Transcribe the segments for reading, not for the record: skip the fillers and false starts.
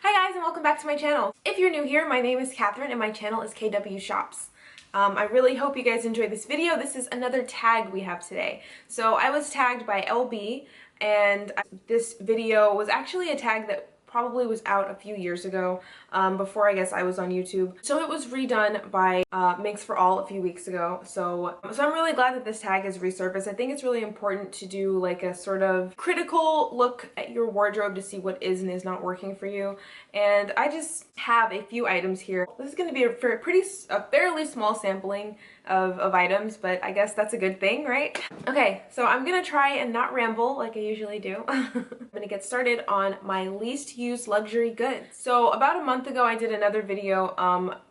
Hi guys and welcome back to my channel. If you're new here, my name is Catherine and my channel is KWShops. I really hope you guys enjoyed this video. This is another tag we have today. So I was tagged by Elle Be, and this video was actually a tag that probably was out a few years ago, before I guess I was on YouTube. So it was redone by Minks for All a few weeks ago. So I'm really glad that this tag has resurfaced. I think it's really important to do like a sort of critical look at your wardrobe to see what is and is not working for you. And I just have a few items here. This is going to be a fairly small sampling of items, but I guess that's a good thing, right? Okay, so I'm gonna try and not ramble like I usually do. I'm gonna get started on my least used luxury goods. So about a month ago I did another video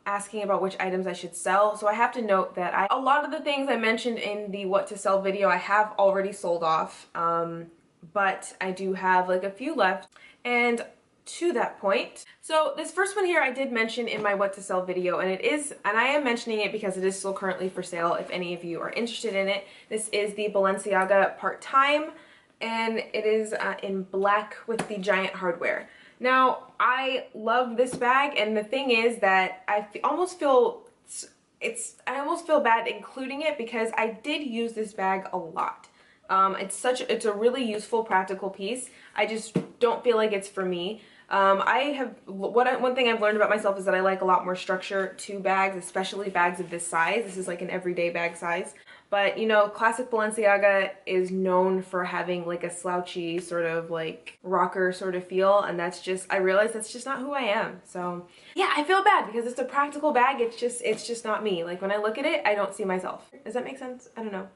asking about which items I should sell. So I have to note that a lot of the things I mentioned in the what to sell video I have already sold off, but I do have like a few left. And to that point, so this first one here I did mention in my what to sell video, and I am mentioning it because it is still currently for sale if any of you are interested in it. This is the Balenciaga Parttime, and it is in black with the giant hardware. Now I love this bag, and the thing is that I almost feel bad including it because I did use this bag a lot. It's a really useful, practical piece. I just don't feel like it's for me. One thing I've learned about myself is that I like a lot more structure to bags, especially bags of this size. This is like an everyday bag size. But you know, classic Balenciaga is known for having like a slouchy sort of like rocker sort of feel, and I realize that's just not who I am. So yeah, I feel bad because it's a practical bag. It's just not me. Like when I look at it, I don't see myself. Does that make sense? I don't know.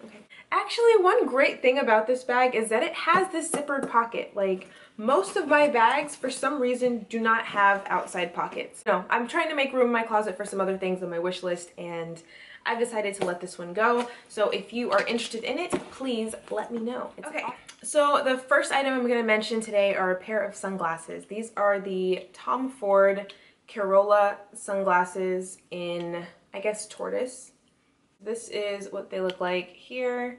Okay. Actually, one great thing about this bag is that it has this zippered pocket. Like most of my bags, for some reason, do not have outside pockets. No, I'm trying to make room in my closet for some other things on my wish list, and I've decided to let this one go. So if you are interested in it, please let me know. Okay, so the first item I'm going to mention today are a pair of sunglasses. These are the Tom Ford Carolla sunglasses in, I guess, tortoise. This is what they look like here,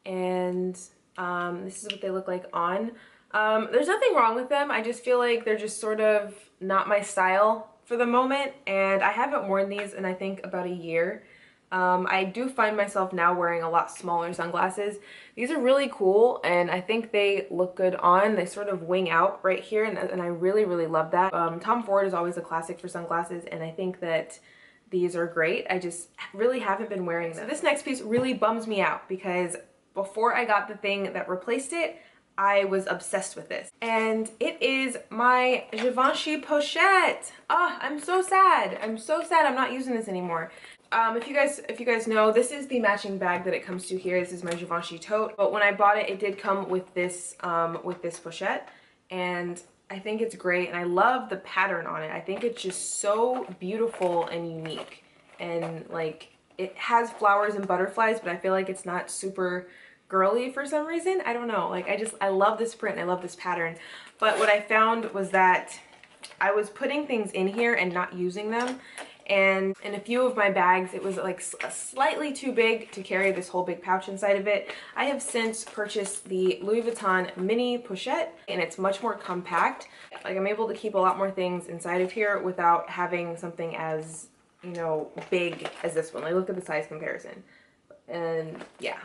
and this is what they look like on. There's nothing wrong with them. I just feel like they're just sort of not my style for the moment, and I haven't worn these in I think about a year. I do find myself now wearing a lot smaller sunglasses. These are really cool, and I think they look good on. They sort of wing out right here, and I really, really love that. Tom Ford is always a classic for sunglasses, and I think that these are great. I just really haven't been wearing them. So this next piece really bums me out because before I got the thing that replaced it, I was obsessed with this. And it is my Givenchy Pochette. Ah, I'm so sad. I'm so sad I'm not using this anymore. If you guys know, this is the matching bag that it comes to here. This is my Givenchy tote. But when I bought it, it did come with this pochette, and I think it's great, and I love the pattern on it. I think it's just so beautiful and unique, and like it has flowers and butterflies, but I feel like it's not super girly for some reason. I don't know, like I love this print and I love this pattern. But what I found was that I was putting things in here and not using them, and in a few of my bags it was like slightly too big to carry this whole big pouch inside of it. I have since purchased the Louis Vuitton Minnie Pochette, and it's much more compact. Like I'm able to keep a lot more things inside of here without having something as, you know, big as this one. Like look at the size comparison. And yeah,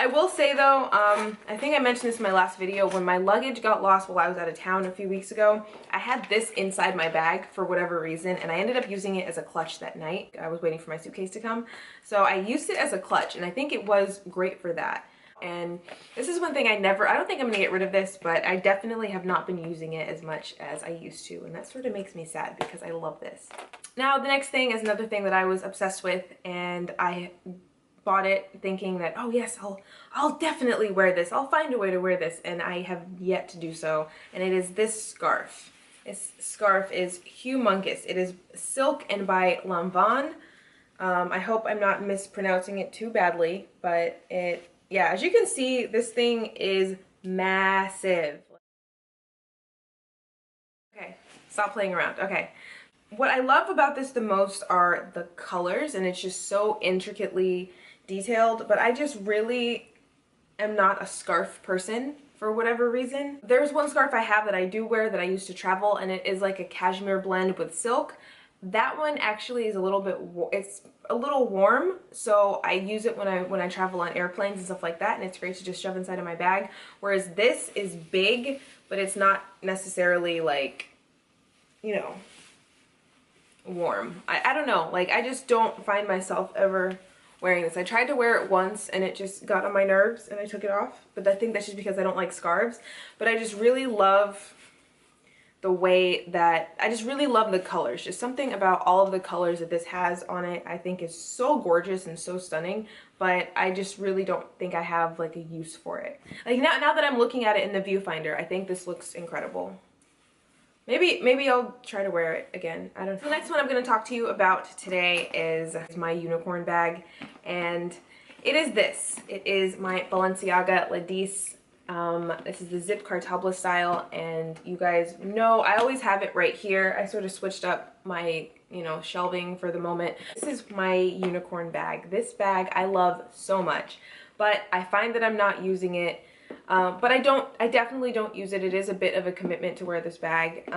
I will say though, I think I mentioned this in my last video, when my luggage got lost while I was out of town a few weeks ago, I had this inside my bag for whatever reason, and I ended up using it as a clutch that night. I was waiting for my suitcase to come. So I used it as a clutch, and I think it was great for that. And this is one thing I don't think I'm gonna get rid of this, but I definitely have not been using it as much as I used to, and that sort of makes me sad because I love this. Now the next thing is another thing that I was obsessed with, and I bought it thinking that, oh yes, I'll definitely wear this. I'll find a way to wear this, and I have yet to do so. And it is this scarf. This scarf is humongous. It is silk and by Lanvin. I hope I'm not mispronouncing it too badly, but yeah, as you can see, this thing is massive. Okay, stop playing around. Okay. What I love about this the most are the colors, and it's just so intricately detailed, but I just really am not a scarf person. for whatever reason. There's one scarf I have that I do wear that I used to travel, and it is like a cashmere blend with silk. That one actually is a little bit, it's a little warm, so I use it when I travel on airplanes and stuff like that, and it's great to just shove inside of my bag. Whereas this is big, but it's not necessarily like, you know, warm. I don't know, like I just don't find myself ever wearing this. I tried to wear it once and it just got on my nerves and I took it off, but I think that's just because I don't like scarves. But I just really love the way that, I just really love the colors. Just something about all of the colors that this has on it I think is so gorgeous and so stunning, but I just really don't think I have like a use for it. Like now that I'm looking at it in the viewfinder, I think this looks incredible. Maybe I'll try to wear it again. I don't know. The next one I'm going to talk to you about today is my unicorn bag, and it is this. It is my Balenciaga Ladis. This is the zip cartable style, and you guys know I always have it right here. I sort of switched up my, you know, shelving for the moment. This is my unicorn bag. This bag I love so much, but I find that I'm not using it. But I definitely don't use it. It is a bit of a commitment to wear this bag.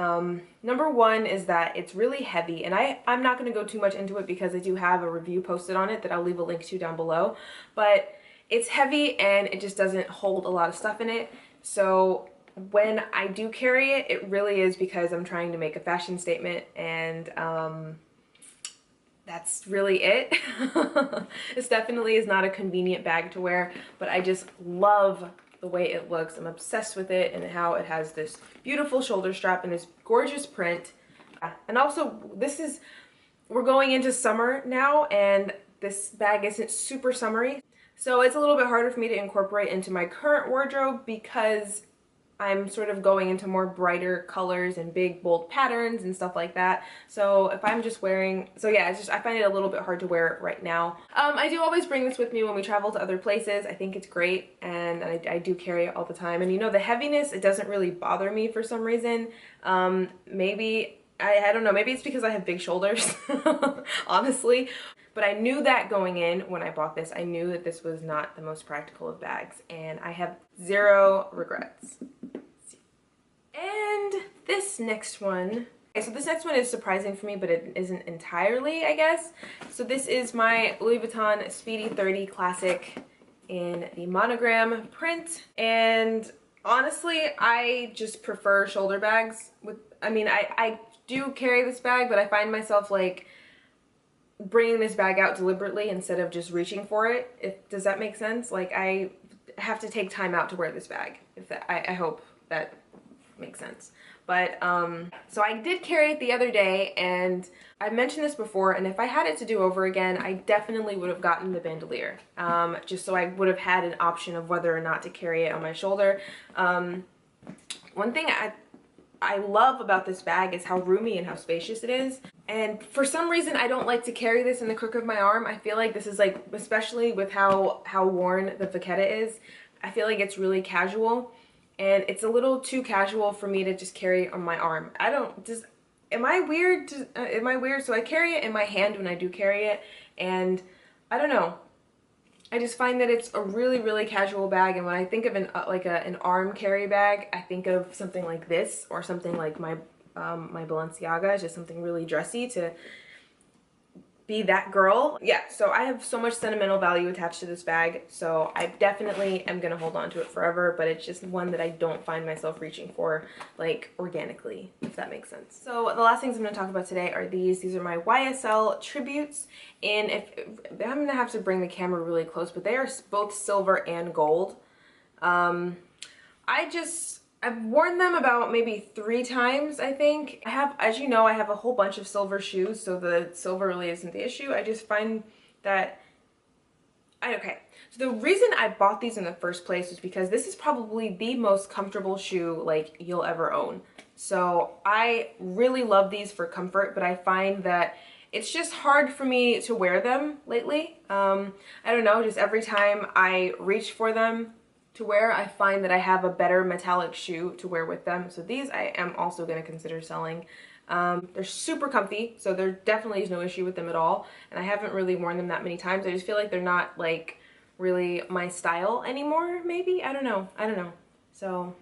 Number one is that it's really heavy, and I'm not going to go too much into it because I do have a review posted on it that I'll leave a link to down below. But it's heavy and it just doesn't hold a lot of stuff in it. So when I do carry it, it really is because I'm trying to make a fashion statement, and that's really it. This definitely is not a convenient bag to wear, but I just love the way it looks. I'm obsessed with it and how it has this beautiful shoulder strap and this gorgeous print. And also we're going into summer now, and this bag isn't super summery. So it's a little bit harder for me to incorporate into my current wardrobe because I'm sort of going into more brighter colors and big bold patterns and stuff like that. So if I'm just wearing, so yeah, it's just, I find it a little bit hard to wear it right now. I do always bring this with me when we travel to other places. I think it's great, and I do carry it all the time. And you know, the heaviness, it doesn't really bother me for some reason. Maybe, I don't know, maybe it's because I have big shoulders, honestly. But I knew that going in when I bought this. I knew that this was not the most practical of bags, and I have zero regrets. And this next one, okay, so this next one is surprising for me, but it isn't entirely, I guess. So this is my Louis Vuitton Speedy 30 Classic in the monogram print, and honestly, I just prefer shoulder bags. I mean, I do carry this bag, but I find myself like bringing this bag out deliberately instead of just reaching for it. Does that make sense? Like, I have to take time out to wear this bag. I hope that makes sense. But so I did carry it the other day, and I mentioned this before, and if I had it to do over again, I definitely would have gotten the bandolier, just so I would have had an option of whether or not to carry it on my shoulder. One thing I love about this bag is how roomy and how spacious it is. And for some reason, I don't like to carry this in the crook of my arm. I feel like this is like, especially with how worn the Vachetta is, I feel like it's really casual. And it's a little too casual for me to just carry it on my arm. Am I weird? Am I weird? So I carry it in my hand when I do carry it. And I don't know. I just find that it's a really, really casual bag, and when I think of an arm carry bag, I think of something like this, or something like my Balenciaga, just something really dressy to be that girl. Yeah, so I have so much sentimental value attached to this bag, so I definitely am gonna hold on to it forever, but it's just one that I don't find myself reaching for, like, organically, if that makes sense. So the last things I'm gonna talk about today are these. These are my YSL Tributes, and I'm gonna have to bring the camera really close, but they are both silver and gold. I've worn them about maybe 3 times, I think. As you know, I have a whole bunch of silver shoes, so the silver really isn't the issue. I just find that, okay. So the reason I bought these in the first place was because this is probably the most comfortable shoe like you'll ever own. So I really love these for comfort, but I find that it's just hard for me to wear them lately. I don't know, just every time I reach for them to wear, I find that I have a better metallic shoe to wear with them. So these I am also going to consider selling. They're super comfy, so there definitely is no issue with them at all. And I haven't really worn them that many times. I just feel like they're not like really my style anymore, maybe? I don't know. So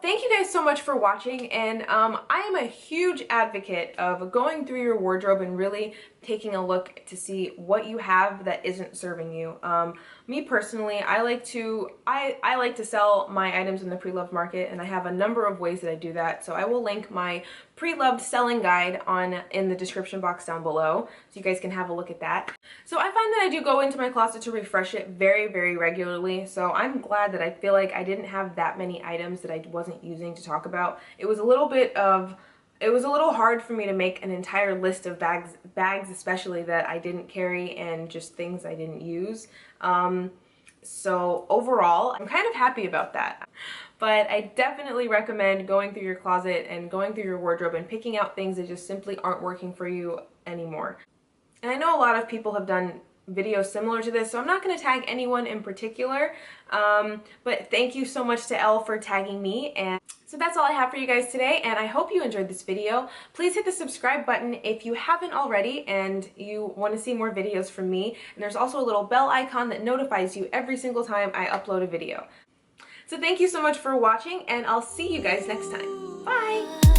thank you guys so much for watching, and I am a huge advocate of going through your wardrobe and really taking a look to see what you have that isn't serving you. Me personally, I like to sell my items in the pre-loved market, and I have a number of ways that I do that. So I will link my pre-loved selling guide in the description box down below, so you guys can have a look at that. So I find that I do go into my closet to refresh it very, very regularly. So I'm glad that I feel like I didn't have that many items that I wasn't using to talk about. It was a little hard for me to make an entire list of bags especially that I didn't carry, and just things I didn't use. So overall, I'm kind of happy about that. But I definitely recommend going through your closet and going through your wardrobe and picking out things that just simply aren't working for you anymore. And I know a lot of people have done videos similar to this, so I'm not going to tag anyone in particular, but thank you so much to Elle for tagging me. And so that's all I have for you guys today, and I hope you enjoyed this video. Please hit the subscribe button if you haven't already and you want to see more videos from me, and there's also a little bell icon that notifies you every single time I upload a video. So thank you so much for watching, and I'll see you guys next time. Bye!